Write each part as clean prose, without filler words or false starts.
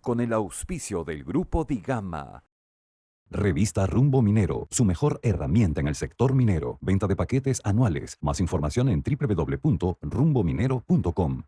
con el auspicio del Grupo Digama. Revista Rumbo Minero, su mejor herramienta en el sector minero. Venta de paquetes anuales. Más información en www.rumbominero.com.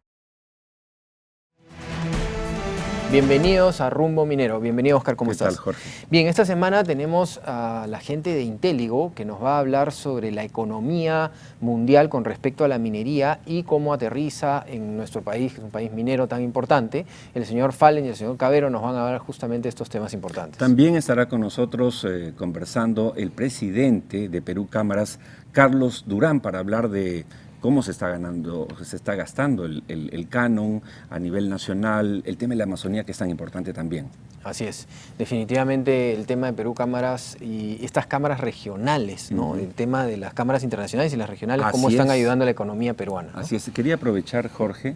Bienvenidos a Rumbo Minero. Bienvenido, Oscar, ¿cómo estás? ¿Qué tal, Jorge? Bien, esta semana tenemos a la gente de Intéligo que nos va a hablar sobre la economía mundial con respecto a la minería y cómo aterriza en nuestro país, que es un país minero tan importante. El señor Fallen y el señor Cavero nos van a hablar justamente de estos temas importantes. También estará con nosotros conversando el presidente de Perú Cámaras, Carlos Durán, para hablar de cómo se está gastando el canon a nivel nacional, el tema de la Amazonía, que es tan importante también. Así es, definitivamente el tema de Perú Cámaras y estas cámaras regionales, ¿no? El tema de las cámaras internacionales y las regionales, cómo están ayudando a la economía peruana, ¿no? Así es, quería aprovechar, Jorge,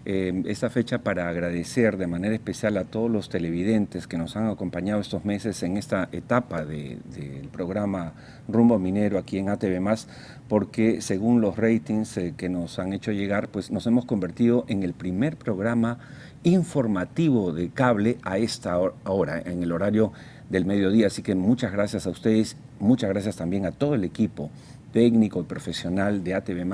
esta fecha para agradecer de manera especial a todos los televidentes que nos han acompañado estos meses en esta etapa del programa Rumbo Minero aquí en ATV+, porque según los ratings que nos han hecho llegar, pues nos hemos convertido en el primer programa informativo de cable a esta hora, en el horario del mediodía. Así que muchas gracias a ustedes, muchas gracias también a todo el equipo técnico y profesional de ATV+,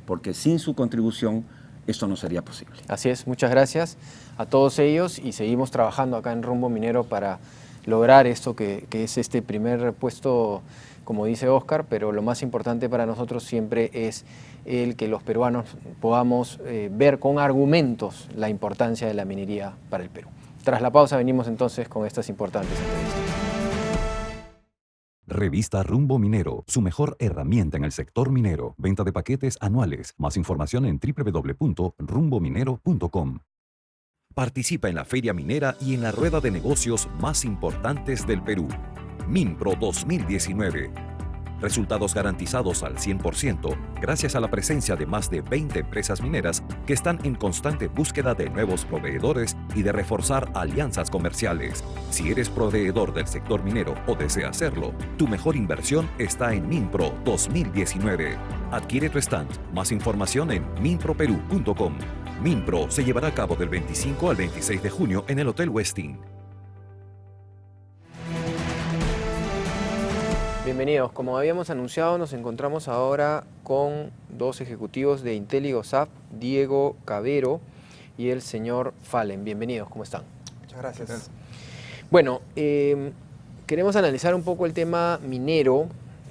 porque sin su contribución esto no sería posible. Así es, muchas gracias a todos ellos y seguimos trabajando acá en Rumbo Minero para lograr esto que es este primer puesto, como dice Oscar, pero lo más importante para nosotros siempre es el que los peruanos podamos ver con argumentos la importancia de la minería para el Perú. Tras la pausa venimos entonces con estas importantes entrevistas. Revista Rumbo Minero, su mejor herramienta en el sector minero. Venta de paquetes anuales. Más información en www.rumbominero.com. Participa en la Feria Minera y en la rueda de negocios más importantes del Perú. Minpro 2019. Resultados garantizados al 100% gracias a la presencia de más de 20 empresas mineras que están en constante búsqueda de nuevos proveedores y de reforzar alianzas comerciales. Si eres proveedor del sector minero o deseas hacerlo, tu mejor inversión está en Minpro 2019. Adquiere tu stand. Más información en minproperú.com. Minpro se llevará a cabo del 25 al 26 de junio en el Hotel Westin. Bienvenidos. Como habíamos anunciado, nos encontramos ahora con dos ejecutivos de Intéligo SAP, Diego Cavero y el señor Fallen. Bienvenidos, ¿cómo están? Muchas gracias. Bueno, queremos analizar un poco el tema minero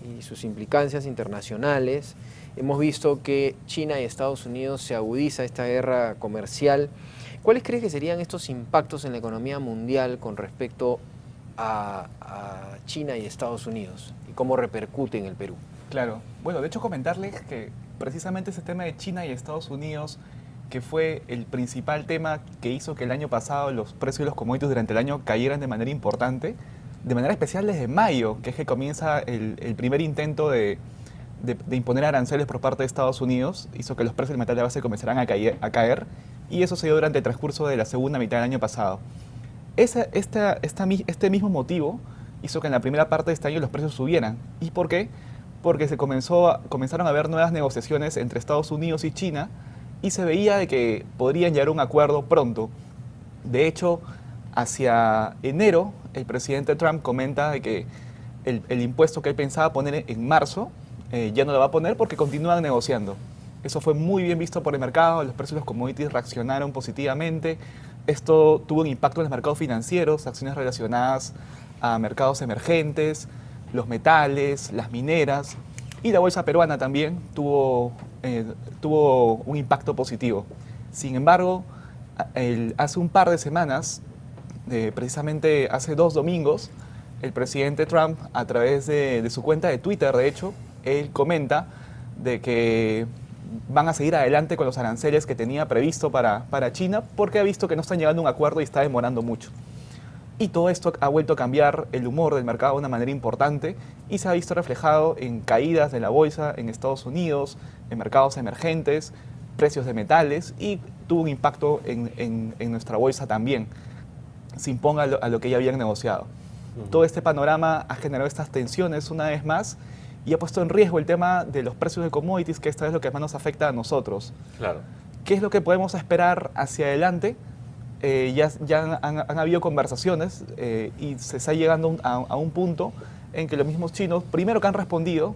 y sus implicancias internacionales. Hemos visto que China y Estados Unidos se agudiza esta guerra comercial. ¿Cuáles crees que serían estos impactos en la economía mundial con respecto a China y Estados Unidos y cómo repercute en el Perú? Claro. Bueno, de hecho comentarles que precisamente ese tema de China y Estados Unidos, que fue el principal tema que hizo que el año pasado los precios de los commodities durante el año cayeran de manera importante, de manera especial desde mayo, que es que comienza el primer intento de imponer aranceles por parte de Estados Unidos, hizo que los precios del metal de base comenzaran a caer, y eso se dio durante el transcurso de la segunda mitad del año pasado. Este mismo motivo hizo que en la primera parte de este año los precios subieran. ¿Y por qué? Porque comenzaron a haber nuevas negociaciones entre Estados Unidos y China y se veía de que podrían llegar a un acuerdo pronto. De hecho, hacia enero, el presidente Trump comenta de que el impuesto que él pensaba poner en marzo ya no lo va a poner porque continúan negociando. Eso fue muy bien visto por el mercado, los precios de los commodities reaccionaron positivamente. Esto tuvo un impacto en los mercados financieros, acciones relacionadas a mercados emergentes, los metales, las mineras, y la bolsa peruana también tuvo un impacto positivo. Sin embargo, hace un par de semanas, precisamente hace 2 domingos, el presidente Trump, a través de su cuenta de Twitter, de hecho, él comenta de que van a seguir adelante con los aranceles que tenía previsto para China porque ha visto que no están llegando a un acuerdo y está demorando mucho. Y todo esto ha vuelto a cambiar el humor del mercado de una manera importante y se ha visto reflejado en caídas de la bolsa en Estados Unidos, en mercados emergentes, precios de metales y tuvo un impacto en nuestra bolsa también, se imponga a lo que ya habían negociado. Todo este panorama ha generado estas tensiones una vez más y ha puesto en riesgo el tema de los precios de commodities, que esta es lo que más nos afecta a nosotros. Claro. ¿Qué es lo que podemos esperar hacia adelante? ya han habido conversaciones y se está llegando a un punto en que los mismos chinos, primero que han respondido,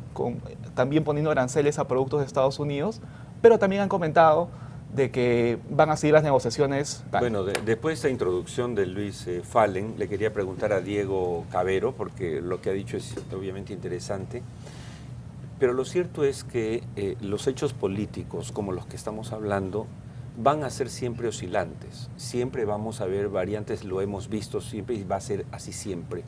también poniendo aranceles a productos de Estados Unidos, pero también han comentado de que van a seguir las negociaciones. Bueno, después de esta introducción de Luis Fallen, le quería preguntar a Diego Cavero, porque lo que ha dicho es obviamente interesante, pero lo cierto es que los hechos políticos, como los que estamos hablando, van a ser siempre oscilantes, siempre vamos a ver variantes, lo hemos visto siempre y va a ser así siempre.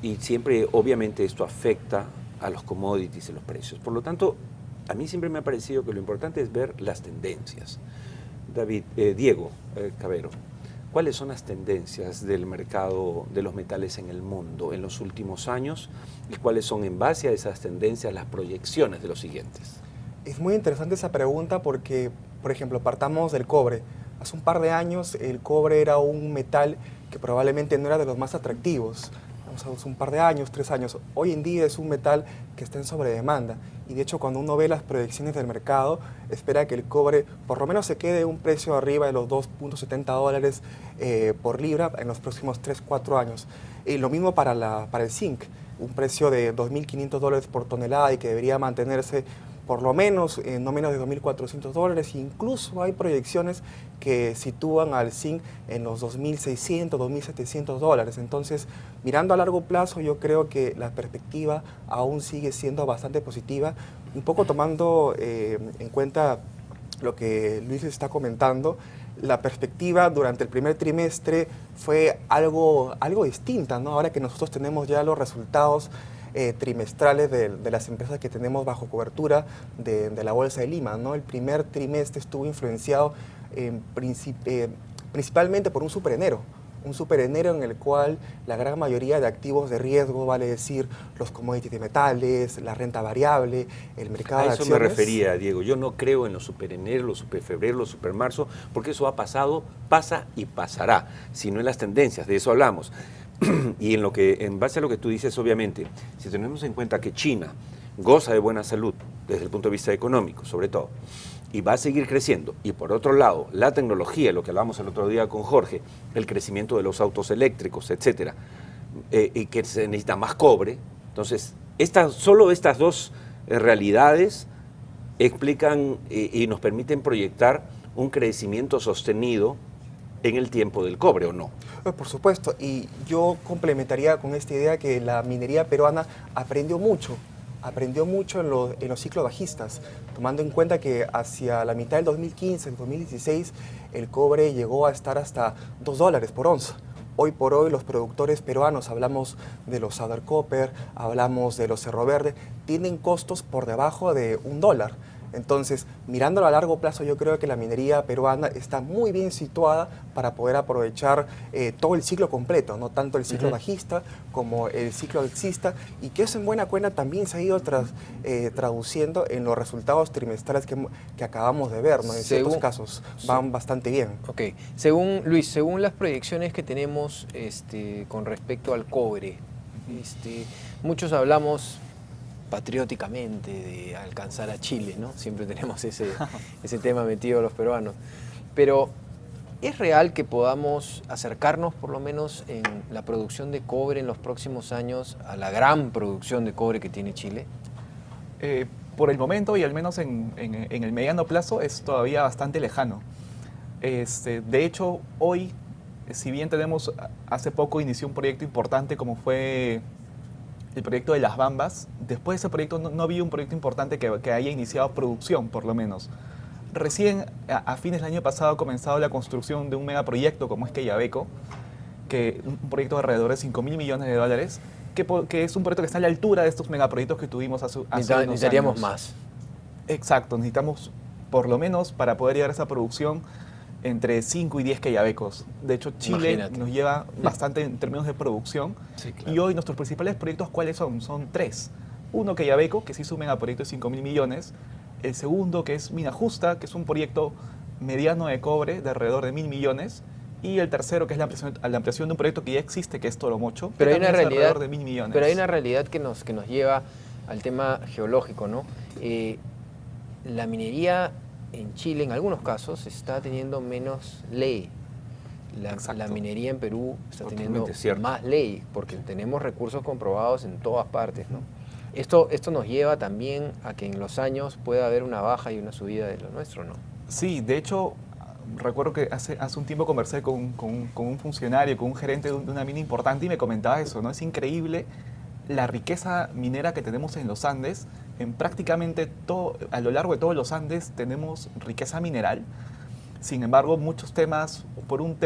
Y siempre, obviamente, esto afecta a los commodities y los precios. Por lo tanto, a mí siempre me ha parecido que lo importante es ver las tendencias. Diego Cavero, ¿cuáles son las tendencias del mercado de los metales en el mundo en los últimos años y cuáles son, en base a esas tendencias, las proyecciones de los siguientes? Es muy interesante esa pregunta porque, por ejemplo, partamos del cobre. Hace un par de años el cobre era un metal que probablemente no era de los más atractivos. Hace un par de años, 3 años. Hoy en día es un metal que está en sobredemanda. Y de hecho, cuando uno ve las proyecciones del mercado, espera que el cobre por lo menos se quede un precio arriba de los $2.70 por libra en los próximos 3-4 años. Y lo mismo para el zinc, un precio de $2.500 por tonelada y que debería mantenerse por lo menos no menos de $2.400. Incluso hay proyecciones que sitúan al zinc en los $2.600, $2.700. Entonces, mirando a largo plazo, yo creo que la perspectiva aún sigue siendo bastante positiva, un poco tomando en cuenta lo que Luis está comentando. La perspectiva durante el primer trimestre fue algo distinta, ¿no? Ahora que nosotros tenemos ya los resultados trimestrales de las empresas que tenemos bajo cobertura de la Bolsa de Lima, ¿no? El primer trimestre estuvo influenciado principalmente por un superenero en el cual la gran mayoría de activos de riesgo, vale decir los commodities de metales, la renta variable, el mercado de acciones. A eso me refería, Diego. Yo no creo en los supereneros, los superfebreros, los supermarzo, porque eso ha pasado, pasa y pasará, sino en las tendencias, de eso hablamos. Y en base a lo que tú dices, obviamente, si tenemos en cuenta que China goza de buena salud desde el punto de vista económico, sobre todo, y va a seguir creciendo, y por otro lado, la tecnología, lo que hablamos el otro día con Jorge, el crecimiento de los autos eléctricos, etcétera, y que se necesita más cobre, entonces, solo estas dos realidades explican y nos permiten proyectar un crecimiento sostenido en el tiempo del cobre, ¿o no? Por supuesto, y yo complementaría con esta idea que la minería peruana aprendió mucho en los ciclos bajistas, tomando en cuenta que hacia la mitad del 2015, el 2016, el cobre llegó a estar hasta $2 por onza. Hoy por hoy los productores peruanos, hablamos de los Southern Copper, hablamos de los Cerro Verde, tienen costos por debajo de $1. Entonces, mirándolo a largo plazo, yo creo que la minería peruana está muy bien situada para poder aprovechar todo el ciclo completo, no tanto el ciclo bajista como el ciclo alcista, y que eso en buena cuenta también se ha ido traduciendo en los resultados trimestrales que acabamos de ver, ¿no? En ciertos casos van bastante bien. Ok, Luis, según las proyecciones que tenemos con respecto al cobre, muchos hablamos patrióticamente de alcanzar a Chile, ¿no? Siempre tenemos ese tema metido los peruanos. Pero, ¿es real que podamos acercarnos, por lo menos en la producción de cobre en los próximos años, a la gran producción de cobre que tiene Chile? Por el momento, y al menos en el mediano plazo, es todavía bastante lejano. De hecho, hoy, si bien hace poco inició un proyecto importante como fue el proyecto de Las Bambas, después de ese proyecto no había un proyecto importante que haya iniciado producción, por lo menos. Recién, a fines del año pasado, ha comenzado la construcción de un megaproyecto como es Quellaveco, un proyecto de alrededor de $5.000 millones, que es un proyecto que está a la altura de estos megaproyectos que tuvimos hace unos años. Necesitaríamos más. Exacto, necesitamos, por lo menos, para poder llegar a esa producción, entre 5 y 10 Quellavecos. De hecho, Chile nos lleva bastante en términos de producción. Sí, claro. Y hoy nuestros principales proyectos, ¿cuáles son? Son 3. Uno, Quellaveco, que sí es un megaproyecto de $5.000 millones. El segundo, que es Mina Justa, que es un proyecto mediano de cobre de alrededor de $1.000 millones. Y el tercero, que es la ampliación de un proyecto que ya existe, que es Toromocho, pero que hay una realidad, alrededor de $1.000 millones. Pero hay una realidad que nos lleva al tema geológico, ¿no? La minería en Chile, en algunos casos, está teniendo menos ley. la minería en Perú está teniendo Totalmente cierto. más ley, porque tenemos recursos comprobados en todas partes, ¿no? Esto nos lleva también a que en los años pueda haber una baja y una subida de lo nuestro, ¿no? Sí, de hecho, recuerdo que hace un tiempo conversé con un funcionario, con un gerente de una mina importante y me comentaba eso, ¿no? Es increíble la riqueza minera que tenemos en los Andes. En prácticamente todo, a lo largo de todos los Andes tenemos riqueza mineral. Sin embargo, muchos temas, por un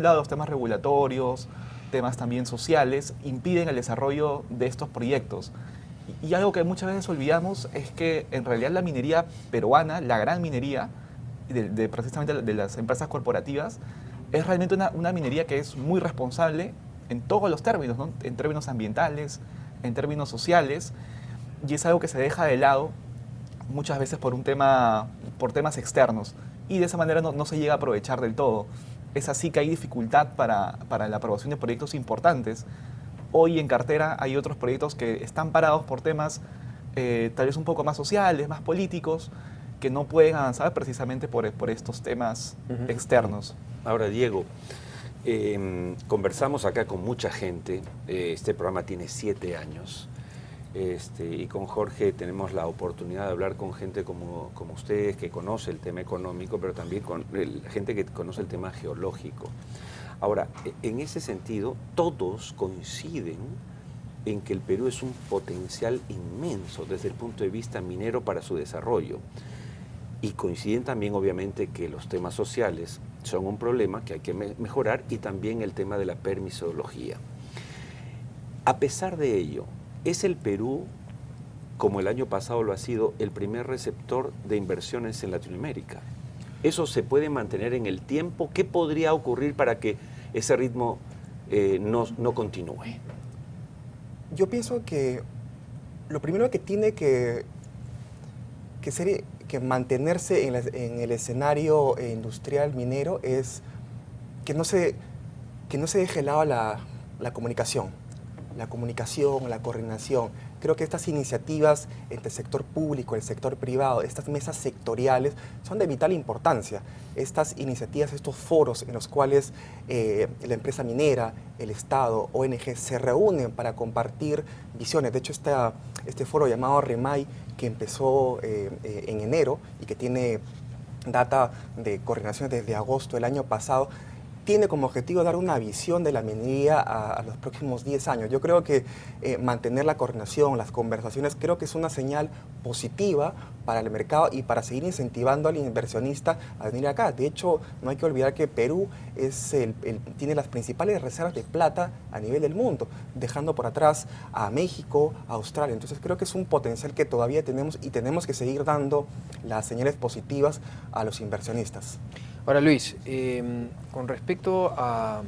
lado, los temas regulatorios, temas también sociales, impiden el desarrollo de estos proyectos. Y algo que muchas veces olvidamos es que en realidad la minería peruana, la gran minería, precisamente de las empresas corporativas, es realmente una minería que es muy responsable en todos los términos, ¿no? En términos ambientales, en términos sociales, y es algo que se deja de lado muchas veces por temas externos, y de esa manera no se llega a aprovechar del todo. Es así que hay dificultad para la aprobación de proyectos importantes. Hoy en cartera hay otros proyectos que están parados por temas tal vez un poco más sociales, más políticos, que no pueden avanzar precisamente por estos temas externos. Ahora, Diego, conversamos acá con mucha gente. Este programa tiene 7 años. Y con Jorge tenemos la oportunidad de hablar con gente como ustedes, que conoce el tema económico, pero también con gente que conoce el tema geológico. Ahora, en ese sentido, todos coinciden en que el Perú es un potencial inmenso desde el punto de vista minero para su desarrollo. Y coinciden también, obviamente, que los temas sociales son un problema que hay que mejorar, y también el tema de la permisología. A pesar de ello, ¿es el Perú, como el año pasado lo ha sido, el primer receptor de inversiones en Latinoamérica? ¿Eso se puede mantener en el tiempo? ¿Qué podría ocurrir para que ese ritmo no continúe? Yo pienso que lo primero que tiene que mantenerse en el escenario industrial minero es que no se deje de lado la comunicación, la coordinación. Creo que estas iniciativas entre el sector público y el sector privado, estas mesas sectoriales, son de vital importancia. Estas iniciativas, estos foros en los cuales la empresa minera, el Estado, ONG se reúnen para compartir visiones. De hecho, este foro llamado REMAI, que empezó en enero y que tiene data de coordinación desde agosto del año pasado, tiene como objetivo dar una visión de la minería a los próximos 10 años. Yo creo que mantener la coordinación, las conversaciones, creo que es una señal positiva para el mercado y para seguir incentivando al inversionista a venir acá. De hecho, no hay que olvidar que Perú tiene las principales reservas de plata a nivel del mundo, dejando por atrás a México, a Australia. Entonces creo que es un potencial que todavía tenemos y tenemos que seguir dando las señales positivas a los inversionistas. Ahora, Luis, con respecto a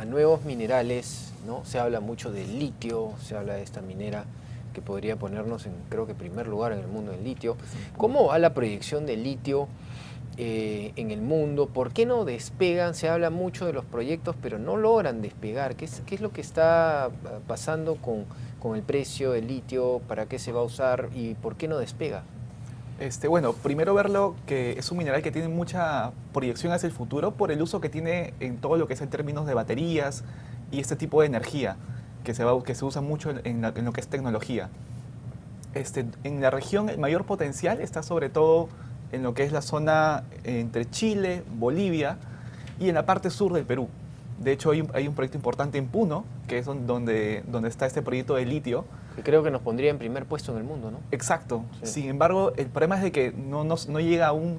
nuevos minerales, ¿no? Se habla mucho de litio, se habla de esta minera que podría ponernos en, creo que, primer lugar en el mundo del litio. ¿Cómo va la proyección de litio en el mundo? ¿Por qué no despegan? Se habla mucho de los proyectos, pero no logran despegar. ¿Qué es lo que está pasando con el precio del litio? ¿Para qué se va a usar? ¿Y por qué no despega? Bueno, primero verlo que es un mineral que tiene mucha proyección hacia el futuro por el uso que tiene en todo lo que es en términos de baterías y este tipo de energía que se usa mucho en lo que es tecnología. En la región el mayor potencial está sobre todo en lo que es la zona entre Chile, Bolivia y en la parte sur del Perú. De hecho, hay un proyecto importante en Puno, que es donde está este proyecto de litio. Que creo que nos pondría en primer puesto en el mundo, ¿no? Exacto. Sí. Sin embargo, el problema es de que no llega aún,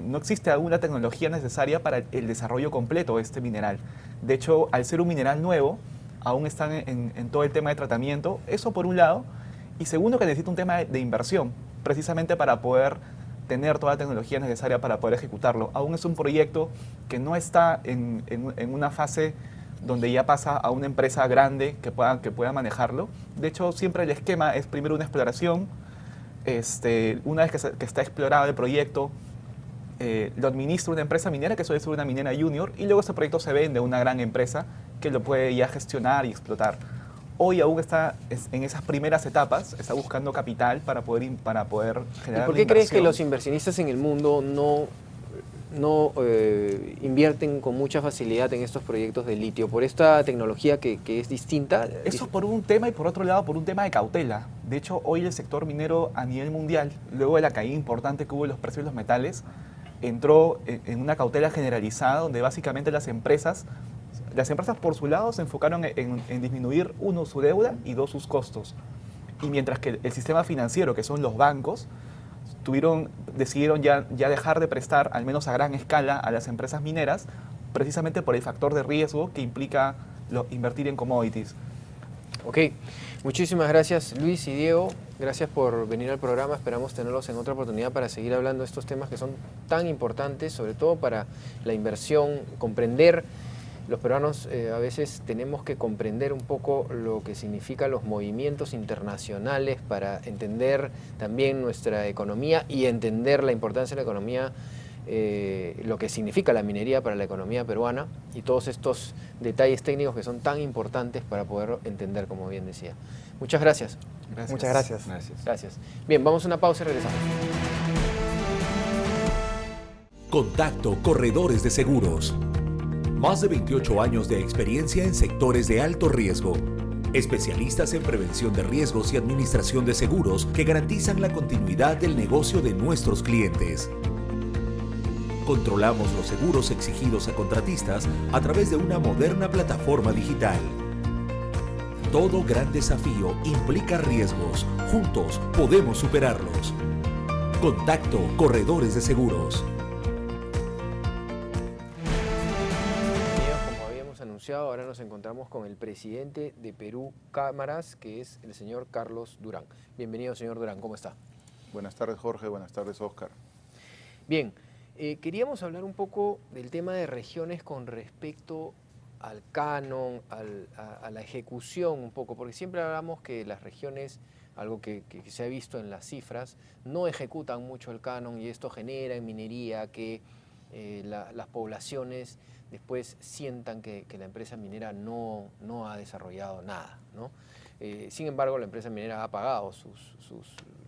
no existe aún la tecnología necesaria para el desarrollo completo de este mineral. De hecho, al ser un mineral nuevo, aún están en todo el tema de tratamiento. Eso por un lado. Y segundo, que necesita un tema de inversión, precisamente para poder tener toda la tecnología necesaria para poder ejecutarlo. Aún es un proyecto que no está en una fase donde ya pasa a una empresa grande que pueda manejarlo. De hecho, siempre el esquema es primero una exploración. Una vez que está explorado el proyecto, lo administra una empresa minera, que suele ser una minera junior, y luego ese proyecto se vende a una gran empresa que lo puede ya gestionar y explotar. Hoy aún está en esas primeras etapas, está buscando capital para poder generar. ¿Y por qué crees que los inversionistas en el mundo no invierten con mucha facilidad en estos proyectos de litio? ¿Por esta tecnología que es distinta? Eso por un tema y por otro lado por un tema de cautela. De hecho, hoy el sector minero a nivel mundial, luego de la caída importante que hubo en los precios de los metales, entró en una cautela generalizada donde básicamente las empresas por su lado se enfocaron en disminuir, uno, su deuda y dos, sus costos. Y mientras que el sistema financiero, que son los bancos, decidieron ya dejar de prestar, al menos a gran escala, a las empresas mineras, precisamente por el factor de riesgo que implica invertir en commodities. Ok, muchísimas gracias Luis y Diego, gracias por venir al programa, esperamos tenerlos en otra oportunidad para seguir hablando de estos temas que son tan importantes, sobre todo para la inversión, comprender. Los peruanos a veces tenemos que comprender un poco lo que significan los movimientos internacionales para entender también nuestra economía y entender la importancia de la economía, lo que significa la minería para la economía peruana y todos estos detalles técnicos que son tan importantes para poder entender, como bien decía. Muchas gracias. Muchas gracias. Gracias. Bien, vamos a una pausa y regresamos. Contacto Corredores de Seguros. Más de 28 años de experiencia en sectores de alto riesgo. Especialistas en prevención de riesgos y administración de seguros que garantizan la continuidad del negocio de nuestros clientes. Controlamos los seguros exigidos a contratistas a través de una moderna plataforma digital. Todo gran desafío implica riesgos. Juntos podemos superarlos. Contacto Corredores de Seguros. Ahora nos encontramos con el presidente de Perú Cámaras, que es el señor Carlos Durán. Bienvenido, señor Durán, ¿cómo está? Buenas tardes, Jorge. Buenas tardes, Oscar. Bien, queríamos hablar un poco del tema de regiones con respecto al canon, a la ejecución un poco, porque siempre hablamos que las regiones, algo que se ha visto en las cifras, no ejecutan mucho el canon y esto genera en minería que las poblaciones después sientan que la empresa minera no ha desarrollado nada, ¿no? Sin embargo, la empresa minera ha pagado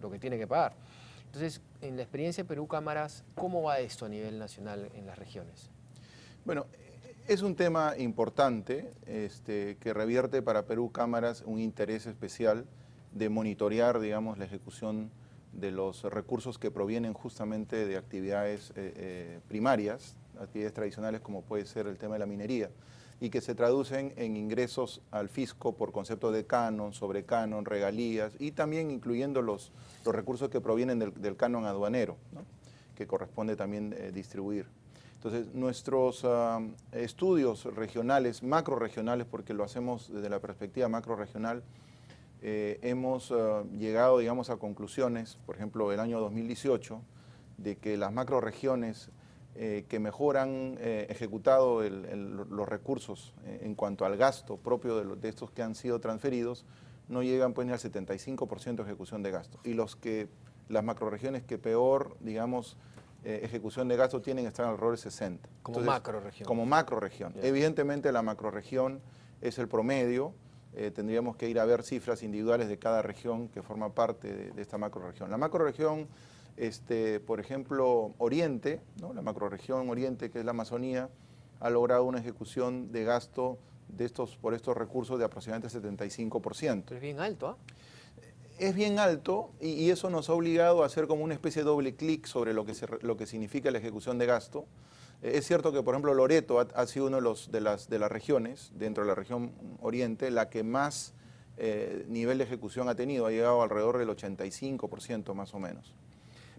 lo que tiene que pagar. Entonces, en la experiencia de Perú Cámaras, ¿cómo va esto a nivel nacional en las regiones? Bueno, es un tema importante que revierte para Perú Cámaras un interés especial de monitorear, digamos, la ejecución de los recursos que provienen justamente de actividades primarias, actividades tradicionales como puede ser el tema de la minería, y que se traducen en ingresos al fisco por concepto de canon, sobrecanon, regalías, y también incluyendo los recursos que provienen del canon aduanero, ¿no? Que corresponde también distribuir. Entonces, nuestros estudios regionales, macroregionales, porque lo hacemos desde la perspectiva macroregional, hemos llegado, digamos, a conclusiones, por ejemplo, el año 2018, de que las macroregiones que mejor han ejecutado los recursos en cuanto al gasto propio de estos que han sido transferidos, no llegan pues ni al 75% de ejecución de gasto. Y las macroregiones que peor, digamos, ejecución de gasto tienen están alrededor de 60. Como macroregión. Como macroregión. Yes. Evidentemente la macroregión es el promedio. Tendríamos que ir a ver cifras individuales de cada región que forma parte de esta macroregión. La macroregión, por ejemplo, Oriente, ¿no? La macroregión Oriente, que es la Amazonía, ha logrado una ejecución de gasto por estos recursos de aproximadamente 75%. Pero es bien alto, ¿ah? Es bien alto y eso nos ha obligado a hacer como una especie de doble clic sobre lo que significa la ejecución de gasto. Es cierto que, por ejemplo, Loreto ha sido uno de las regiones, dentro de la región Oriente, la que más nivel de ejecución ha tenido, ha llegado alrededor del 85% más o menos.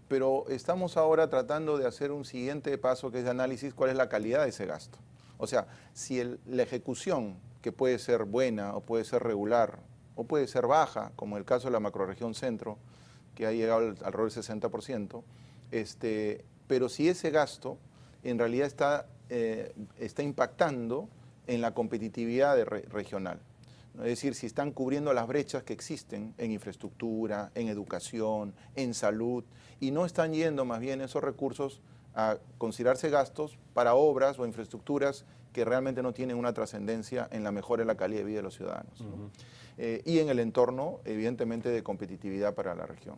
Pero estamos ahora tratando de hacer un siguiente paso que es de análisis, cuál es la calidad de ese gasto. O sea, si la ejecución, que puede ser buena o puede ser regular o puede ser baja, como el caso de la macroregión centro, que ha llegado alrededor del 60%, pero si ese gasto en realidad está impactando en la competitividad regional. Es decir, si están cubriendo las brechas que existen en infraestructura, en educación, en salud, y no están yendo más bien esos recursos a considerarse gastos para obras o infraestructuras que realmente no tienen una trascendencia en la mejora de la calidad de vida de los ciudadanos. Y en el entorno, evidentemente, de competitividad para la región.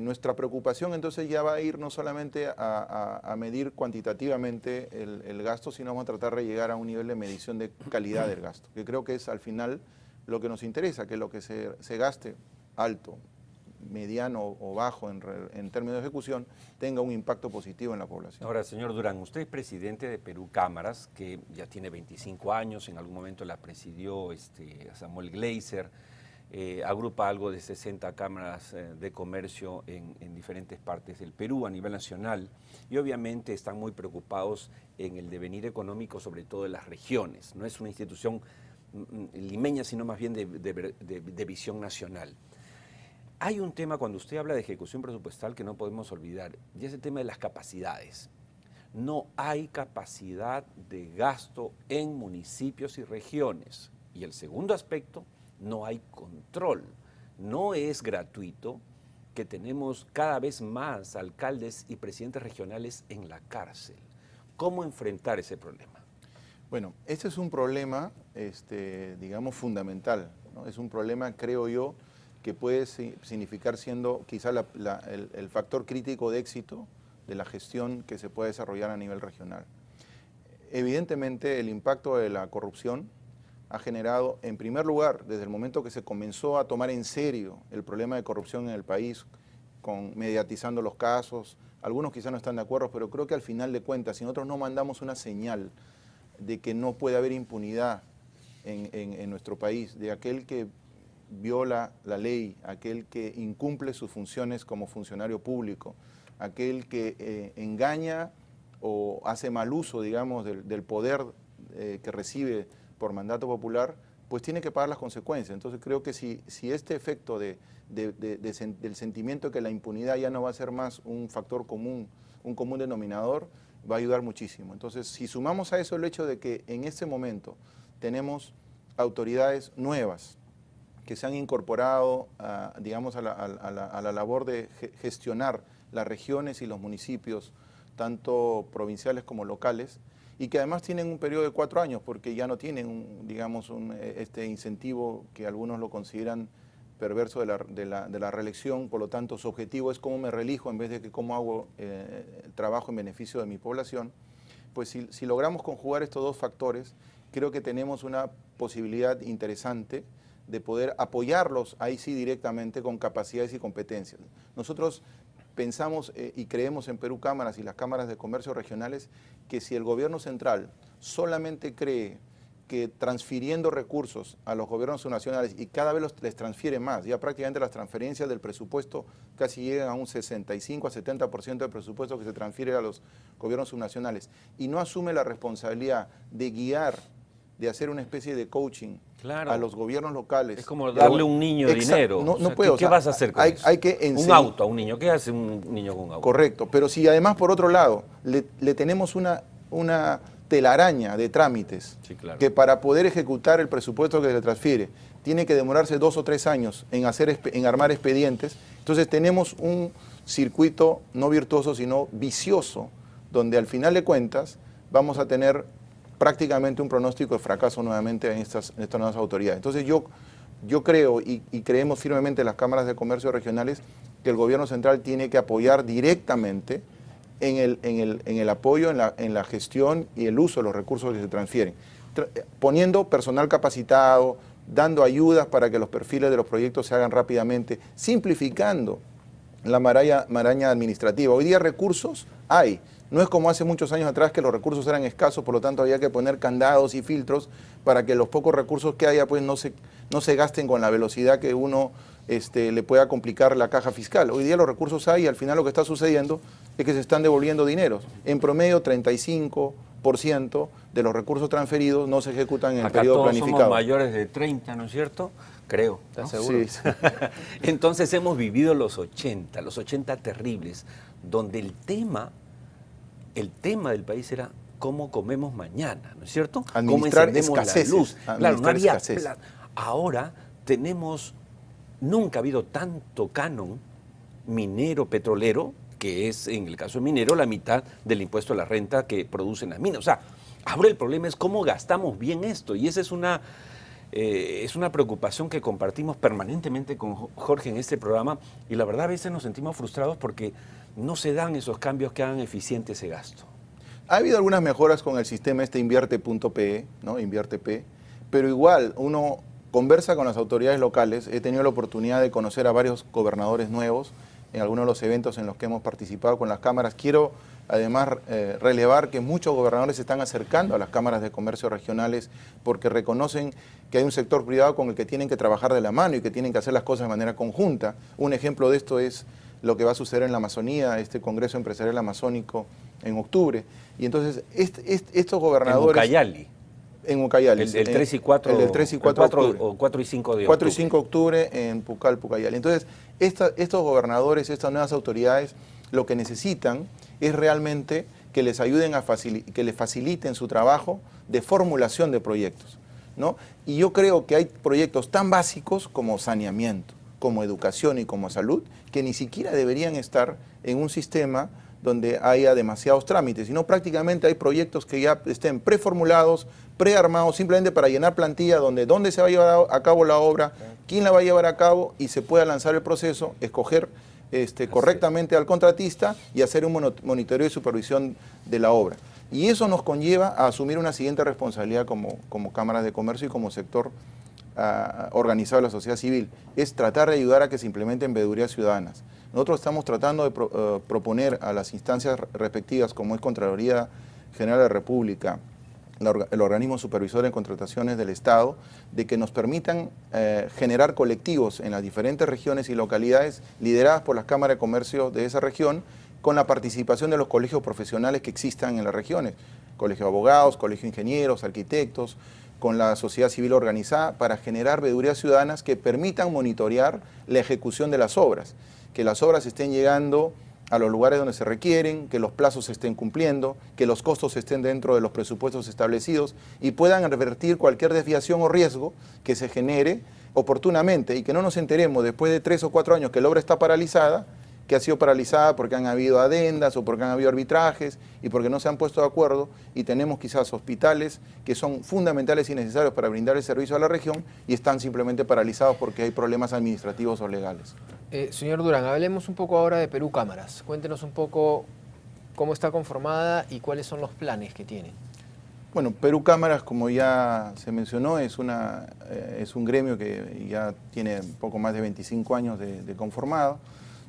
Nuestra preocupación entonces ya va a ir no solamente a medir cuantitativamente el gasto, sino vamos a tratar de llegar a un nivel de medición de calidad del gasto, que creo que es al final lo que nos interesa, que lo que se gaste alto, mediano o bajo en términos de ejecución tenga un impacto positivo en la población. Ahora, señor Durán, usted es presidente de Perú Cámaras, que ya tiene 25 años, en algún momento la presidió Samuel Gleiser, agrupa algo de 60 cámaras de comercio en diferentes partes del Perú a nivel nacional y obviamente están muy preocupados en el devenir económico, sobre todo de las regiones. No es una institución limeña, sino más bien de visión nacional. Hay un tema cuando usted habla de ejecución presupuestal que no podemos olvidar, y es el tema de las capacidades. No hay capacidad de gasto en municipios y regiones. Y el segundo aspecto, no hay control. No es gratuito que tenemos cada vez más alcaldes y presidentes regionales en la cárcel. ¿Cómo enfrentar ese problema? Bueno, este es un problema, digamos, fundamental, ¿no? Es un problema, creo yo, que puede significar siendo quizá el factor crítico de éxito de la gestión que se puede desarrollar a nivel regional. Evidentemente, el impacto de la corrupción ha generado, en primer lugar, desde el momento que se comenzó a tomar en serio el problema de corrupción en el país, mediatizando los casos, algunos quizás no están de acuerdo, pero creo que al final de cuentas, si nosotros no mandamos una señal de que no puede haber impunidad en nuestro país, de aquel que viola la ley, aquel que incumple sus funciones como funcionario público, aquel que engaña o hace mal uso, digamos, del poder que recibe por mandato popular, pues tiene que pagar las consecuencias. Entonces creo que si este efecto del sentimiento de que la impunidad ya no va a ser más un factor común, un común denominador, va a ayudar muchísimo. Entonces, si sumamos a eso el hecho de que en este momento tenemos autoridades nuevas que se han incorporado, digamos, a la labor de gestionar las regiones y los municipios, tanto provinciales como locales, y que además tienen un periodo de 4 años, porque ya no tienen, digamos, este incentivo que algunos lo consideran perverso de la reelección. Por lo tanto, su objetivo es cómo me reelijo en vez de que cómo hago el trabajo en beneficio de mi población. Pues si logramos conjugar estos dos factores, creo que tenemos una posibilidad interesante de poder apoyarlos ahí sí directamente con capacidades y competencias. Nosotros pensamos y creemos en Perú Cámaras y las cámaras de comercio regionales que si el gobierno central solamente cree que transfiriendo recursos a los gobiernos subnacionales y cada vez les transfiere más, ya prácticamente las transferencias del presupuesto casi llegan a un 65 a 70% del presupuesto que se transfiere a los gobiernos subnacionales y no asume la responsabilidad de guiar, de hacer una especie de coaching a los gobiernos locales. Es como darle a un niño dinero. No puedo. ¿Qué vas a hacer con eso? Hay que un auto a un niño. ¿Qué hace un niño con un auto? Correcto, pero si además por otro lado le tenemos una telaraña de trámites, sí, claro, que para poder ejecutar el presupuesto que se le transfiere tiene que demorarse 2 o 3 años en armar expedientes, entonces tenemos un circuito no virtuoso sino vicioso, donde al final de cuentas vamos a tener prácticamente un pronóstico de fracaso nuevamente en estas nuevas autoridades. Entonces yo creo y creemos firmemente en las cámaras de comercio regionales que el gobierno central tiene que apoyar directamente en el apoyo, en la gestión y el uso de los recursos que se transfieren, poniendo personal capacitado, dando ayudas para que los perfiles de los proyectos se hagan rápidamente, simplificando la maraña administrativa. Hoy día recursos hay. No es como hace muchos años atrás que los recursos eran escasos, por lo tanto había que poner candados y filtros para que los pocos recursos que haya pues no se gasten con la velocidad que uno le pueda complicar la caja fiscal. Hoy día los recursos hay y al final lo que está sucediendo es que se están devolviendo dineros. En promedio 35% de los recursos transferidos no se ejecutan en el periodo planificado. Somos mayores de 30, ¿no es cierto? Creo. ¿Estás seguro? Sí. Entonces hemos vivido los 80 terribles, donde el tema del país era cómo comemos mañana, ¿no es cierto? Administrar cómo encendemos escaseces, la luz. Claro, no había escasez. Ahora nunca ha habido tanto canon minero, petrolero, que es, en el caso minero, la mitad del impuesto a la renta que producen las minas. O sea, ahora el problema es cómo gastamos bien esto, y esa es una Es una preocupación que compartimos permanentemente con Jorge en este programa y la verdad a veces nos sentimos frustrados porque no se dan esos cambios que hagan eficiente ese gasto. Ha habido algunas mejoras con el sistema invierte.pe, ¿no? Invierte.pe, pero igual uno conversa con las autoridades locales. He tenido la oportunidad de conocer a varios gobernadores nuevos en algunos de los eventos en los que hemos participado con las cámaras. Quiero además relevar que muchos gobernadores se están acercando a las cámaras de comercio regionales porque reconocen que hay un sector privado con el que tienen que trabajar de la mano y que tienen que hacer las cosas de manera conjunta. Un ejemplo de esto es lo que va a suceder en la Amazonía, este Congreso Empresarial Amazónico en octubre. Y entonces estos gobernadores... En Ucayali. En Ucayali. El 3 y 4. El del 3 y 4 de octubre. O 4 y 5 de octubre. 4 y 5 de octubre en Pucallali. Entonces, estos gobernadores, estas nuevas autoridades, lo que necesitan es realmente que les ayuden que les faciliten su trabajo de formulación de proyectos, ¿no? Y yo creo que hay proyectos tan básicos como saneamiento, como educación y como salud, que ni siquiera deberían estar en un sistema donde haya demasiados trámites, sino prácticamente hay proyectos que ya estén preformulados, prearmados, simplemente para llenar plantilla, dónde se va a llevar a cabo la obra, quién la va a llevar a cabo y se pueda lanzar el proceso, escoger correctamente al contratista y hacer un monitoreo y supervisión de la obra. Y eso nos conlleva a asumir una siguiente responsabilidad como cámaras de comercio y como sector organizado de la sociedad civil, es tratar de ayudar a que se implementen veedurías ciudadanas. Nosotros estamos tratando de proponer a las instancias respectivas, como es Contraloría General de la República, el organismo supervisor en contrataciones del Estado, de que nos permitan generar colectivos en las diferentes regiones y localidades lideradas por las cámaras de comercio de esa región, con la participación de los colegios profesionales que existan en las regiones, colegio de abogados, colegio de ingenieros, arquitectos, con la sociedad civil organizada, para generar veedurías ciudadanas que permitan monitorear la ejecución de las obras, que las obras estén llegando a los lugares donde se requieren, que los plazos se estén cumpliendo, que los costos estén dentro de los presupuestos establecidos y puedan revertir cualquier desviación o riesgo que se genere oportunamente y que no nos enteremos después de 3 o 4 años que la obra está paralizada, que ha sido paralizada porque han habido adendas o porque han habido arbitrajes y porque no se han puesto de acuerdo, y tenemos quizás hospitales que son fundamentales y necesarios para brindar el servicio a la región y están simplemente paralizados porque hay problemas administrativos o legales. Señor Durán, hablemos un poco ahora de Perú Cámaras. Cuéntenos un poco cómo está conformada y cuáles son los planes que tiene. Bueno, Perú Cámaras, como ya se mencionó, es un gremio que ya tiene poco más de 25 años de conformado.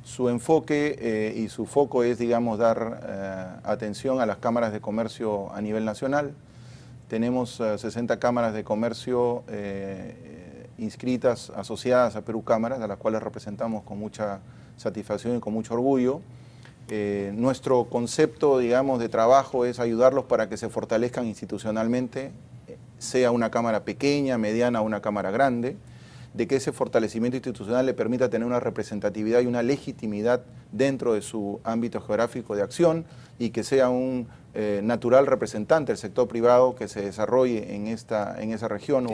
Su enfoque y su foco es, digamos, dar atención a las cámaras de comercio a nivel nacional. Tenemos 60 cámaras de comercio inscritas, asociadas a Perú Cámaras, a las cuales representamos con mucha satisfacción y con mucho orgullo. Nuestro concepto, digamos, de trabajo es ayudarlos para que se fortalezcan institucionalmente, sea una cámara pequeña, mediana o una cámara grande, de que ese fortalecimiento institucional le permita tener una representatividad y una legitimidad dentro de su ámbito geográfico de acción y que sea un natural representante del sector privado que se desarrolle en esa región.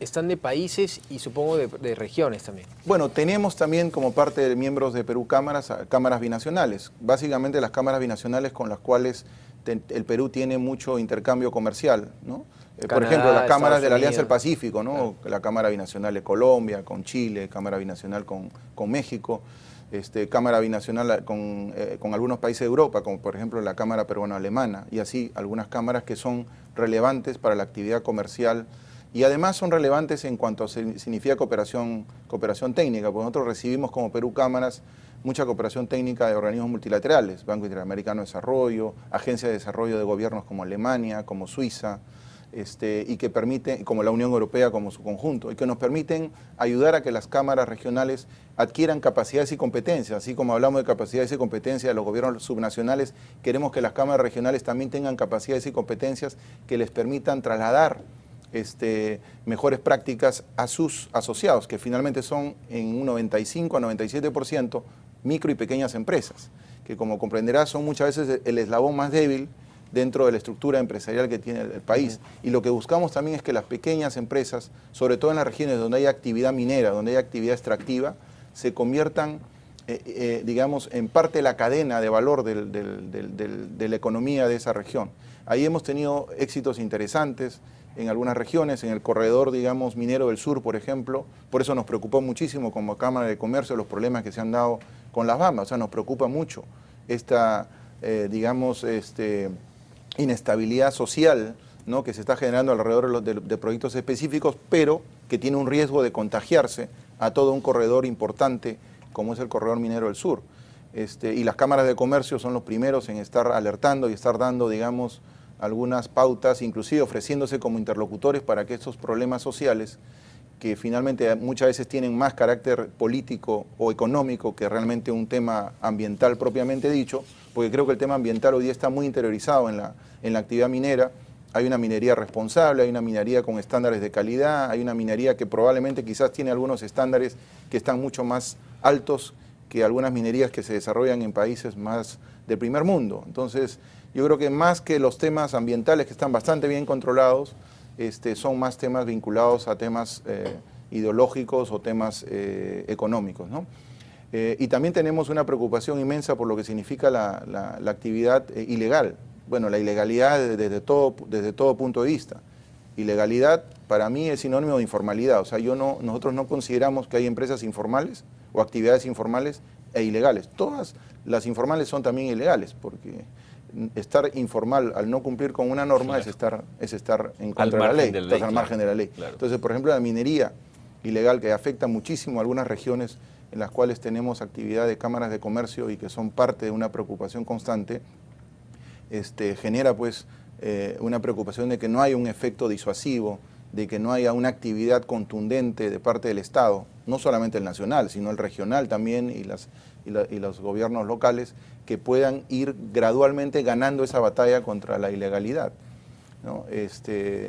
Están de países y supongo de regiones también. Bueno, tenemos también como parte de miembros de Perú Cámaras, cámaras binacionales, básicamente las cámaras binacionales con las cuales el Perú tiene mucho intercambio comercial, ¿no? Por ejemplo, las cámaras de la Alianza del Pacífico, ¿no? La Cámara Binacional de Colombia, con Chile, Cámara Binacional con México, Cámara Binacional con algunos países de Europa, como por ejemplo la Cámara Peruano-Alemana, y así algunas cámaras que son relevantes para la actividad comercial y además son relevantes en cuanto significa cooperación técnica, porque nosotros recibimos como Perú Cámaras mucha cooperación técnica de organismos multilaterales, Banco Interamericano de Desarrollo, agencias de desarrollo de gobiernos como Alemania, como Suiza, y que permite, como la Unión Europea como su conjunto, y que nos permiten ayudar a que las cámaras regionales adquieran capacidades y competencias. Así como hablamos de capacidades y competencias de los gobiernos subnacionales, queremos que las cámaras regionales también tengan capacidades y competencias que les permitan trasladar mejores prácticas a sus asociados, que finalmente son en un 95 a 97% micro y pequeñas empresas, que como comprenderás son muchas veces el eslabón más débil dentro de la estructura empresarial que tiene el país. Y lo que buscamos también es que las pequeñas empresas, sobre todo en las regiones donde hay actividad minera, donde hay actividad extractiva, se conviertan, digamos, en parte de la cadena de valor de la economía de esa región. Ahí hemos tenido éxitos interesantes. en algunas regiones, en el corredor, digamos, minero del sur, por ejemplo. Por eso nos preocupó muchísimo como Cámara de Comercio los problemas que se han dado con las bambas. O sea, nos preocupa mucho esta, inestabilidad social, ¿no?, que se está generando alrededor de proyectos específicos, pero que tiene un riesgo de contagiarse a todo un corredor importante como es el corredor minero del sur. Y las cámaras de comercio son los primeros en estar alertando y estar dando, digamos, algunas pautas, inclusive ofreciéndose como interlocutores para que estos problemas sociales, que finalmente muchas veces tienen más carácter político o económico que realmente un tema ambiental propiamente dicho, porque creo que el tema ambiental hoy día está muy interiorizado en la actividad minera. Hay una minería responsable, hay una minería con estándares de calidad, hay una minería que probablemente quizás tiene algunos estándares que están mucho más altos que algunas minerías que se desarrollan en países más del primer mundo. Entonces, yo creo que más que los temas ambientales que están bastante bien controlados, son más temas vinculados a temas ideológicos o temas económicos, ¿no? Y también tenemos una preocupación inmensa por lo que significa la actividad ilegal. Bueno, la ilegalidad desde todo punto de vista. Ilegalidad para mí es sinónimo de informalidad. O sea, nosotros no consideramos que hay empresas informales o actividades informales e ilegales. Todas las informales son también ilegales, porque estar informal al no cumplir con una norma es estar en contra de la ley, estás al margen de la ley. Claro. Entonces, por ejemplo, la minería ilegal, que afecta muchísimo a algunas regiones en las cuales tenemos actividad de cámaras de comercio y que son parte de una preocupación constante, genera pues una preocupación de que no haya un efecto disuasivo, de que no haya una actividad contundente de parte del Estado, no solamente el nacional, sino el regional también y los gobiernos locales, que puedan ir gradualmente ganando esa batalla contra la ilegalidad, ¿no?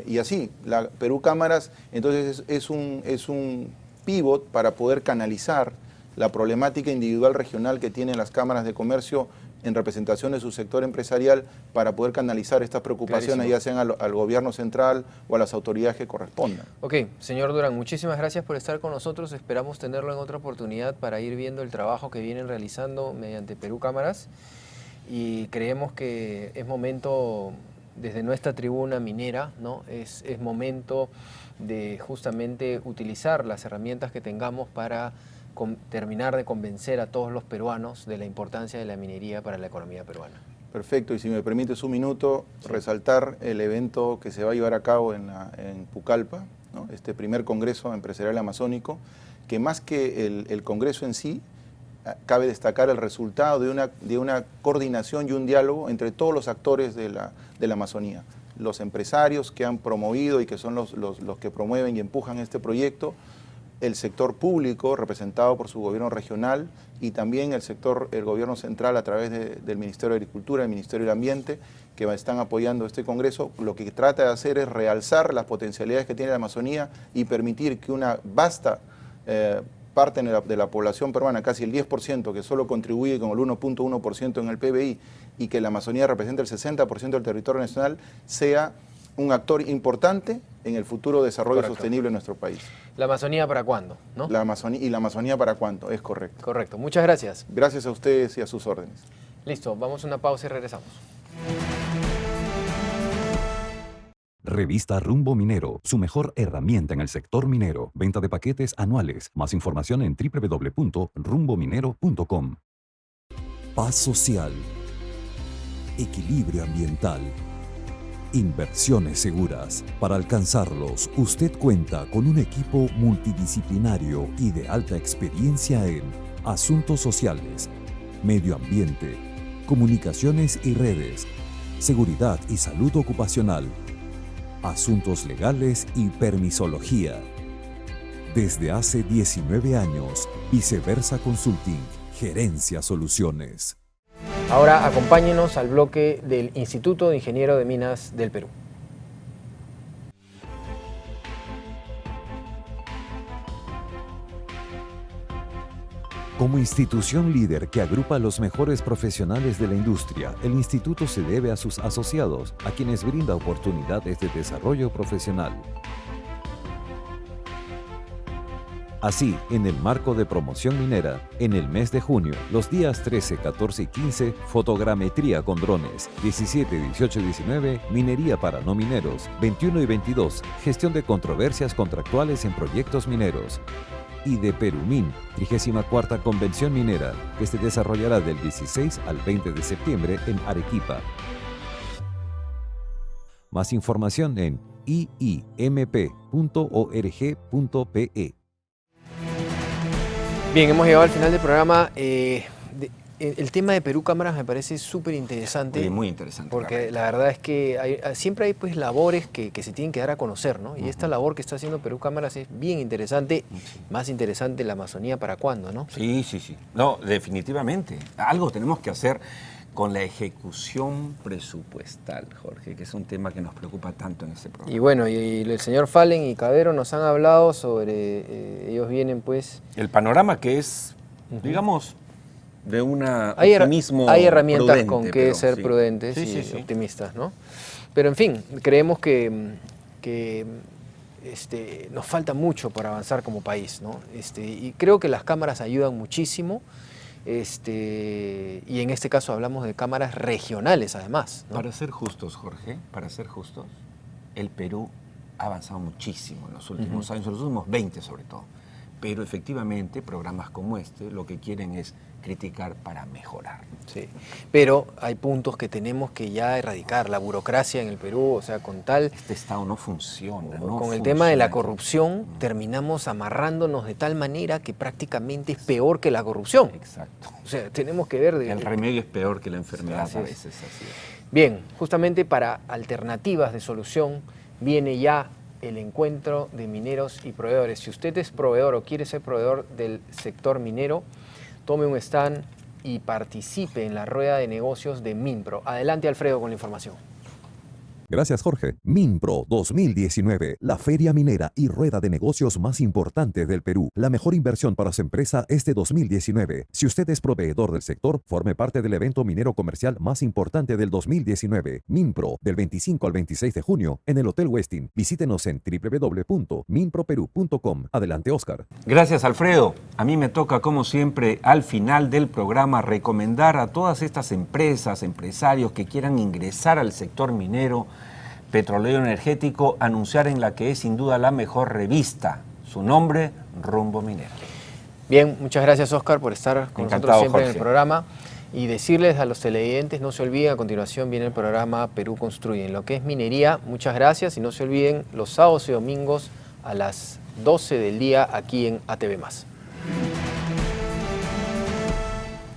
Y así, Perú Cámaras entonces es un pivot para poder canalizar la problemática individual regional que tienen las cámaras de comercio en representación de su sector empresarial, para poder canalizar estas preocupaciones, clarísimo, ya sean al gobierno central o a las autoridades que correspondan. Ok, señor Durán, muchísimas gracias por estar con nosotros. Esperamos tenerlo en otra oportunidad para ir viendo el trabajo que vienen realizando mediante Perú Cámaras, y creemos que es momento, desde nuestra tribuna minera, ¿no?, es momento de justamente utilizar las herramientas que tengamos para terminar de convencer a todos los peruanos de la importancia de la minería para la economía peruana. Perfecto, y si me permites un minuto, sí, resaltar el evento que se va a llevar a cabo en Pucallpa, ¿no?, este primer Congreso Empresarial Amazónico, que más que el Congreso en sí, cabe destacar el resultado de una coordinación y un diálogo entre todos los actores de la Amazonía. Los empresarios que han promovido y que son los que promueven y empujan este proyecto, el sector público representado por su gobierno regional y también el gobierno central a través del Ministerio de Agricultura, el Ministerio del Ambiente, que están apoyando este Congreso. Lo que trata de hacer es realzar las potencialidades que tiene la Amazonía y permitir que una vasta parte de la población peruana, casi el 10%, que solo contribuye con el 1.1% en el PBI, y que la Amazonía representa el 60% del territorio nacional, sea un actor importante en el futuro desarrollo sostenible de nuestro país. ¿La Amazonía para cuándo, no? La Amazonía para cuándo, es correcto. Correcto, muchas gracias. Gracias a ustedes y a sus órdenes. Listo, vamos a una pausa y regresamos. Revista Rumbo Minero, su mejor herramienta en el sector minero. Venta de paquetes anuales. Más información en www.rumbominero.com. Paz social. Equilibrio ambiental. Inversiones seguras. Para alcanzarlos, usted cuenta con un equipo multidisciplinario y de alta experiencia en asuntos sociales, medio ambiente, comunicaciones y redes, seguridad y salud ocupacional, asuntos legales y permisología. Desde hace 19 años, Viceversa Consulting, Gerencia Soluciones. Ahora acompáñenos al bloque del Instituto de Ingeniero de Minas del Perú. Como institución líder que agrupa a los mejores profesionales de la industria, el instituto se debe a sus asociados, a quienes brinda oportunidades de desarrollo profesional. Así, en el marco de promoción minera, en el mes de junio, los días 13, 14 y 15, fotogrametría con drones, 17, 18 y 19, minería para no mineros, 21 y 22, gestión de controversias contractuales en proyectos mineros. Y de Perumin, 34ª Convención Minera, que se desarrollará del 16 al 20 de septiembre en Arequipa. Más información en iimp.org.pe. Bien, hemos llegado al final del programa. El tema de Perú Cámaras me parece súper interesante. Muy interesante. Porque la verdad es que siempre hay pues labores que se tienen que dar a conocer, ¿no? Y esta labor que está haciendo Perú Cámaras es bien interesante, más interesante la Amazonía para cuándo, ¿no? Sí. No, definitivamente. Algo tenemos que hacer con la ejecución presupuestal, Jorge, que es un tema que nos preocupa tanto en este programa. Y bueno, y el señor Fallen y Cabero nos han hablado sobre, ellos vienen pues... El panorama que es, digamos, de un optimismo hay herramientas prudente, con que ser prudentes y optimistas, ¿no? Pero en fin, creemos que nos falta mucho por avanzar como país, ¿no? Y creo que las cámaras ayudan muchísimo. Y en este caso hablamos de cámaras regionales además, ¿no? Para ser justos, Jorge, el Perú ha avanzado muchísimo en los últimos años, en los últimos 20 sobre todo. Pero efectivamente programas como este lo que quieren es criticar para mejorar. Sí, pero hay puntos que tenemos que ya erradicar. La burocracia en el Perú, o sea, con tal... Este Estado no funciona. Con el tema de la corrupción terminamos amarrándonos de tal manera que prácticamente es peor que la corrupción. Exacto. O sea, tenemos que ver... El remedio es peor que la enfermedad Así a es. veces. Así es. Bien, justamente para alternativas de solución viene ya el encuentro de mineros y proveedores. Si usted es proveedor o quiere ser proveedor del sector minero, tome un stand y participe en la rueda de negocios de Minpro. Adelante, Alfredo, con la información. Gracias, Jorge. Minpro 2019, la feria minera y rueda de negocios más importante del Perú. La mejor inversión para su empresa este 2019. Si usted es proveedor del sector, forme parte del evento minero comercial más importante del 2019. Minpro, del 25 al 26 de junio, en el Hotel Westin. Visítenos en www.minproperu.com. Adelante, Oscar. Gracias, Alfredo. A mí me toca, como siempre, al final del programa, recomendar a todas estas empresas, empresarios que quieran ingresar al sector minero, petrolero energético, anunciar en la que es sin duda la mejor revista. Su nombre, Rumbo Minero. Bien, muchas gracias, Oscar, por estar con nosotros siempre, Jorge, en el programa. Y decirles a los televidentes, no se olviden, a continuación viene el programa Perú Construye. En lo que es minería, muchas gracias y no se olviden los sábados y domingos a las 12 del día aquí en ATV+.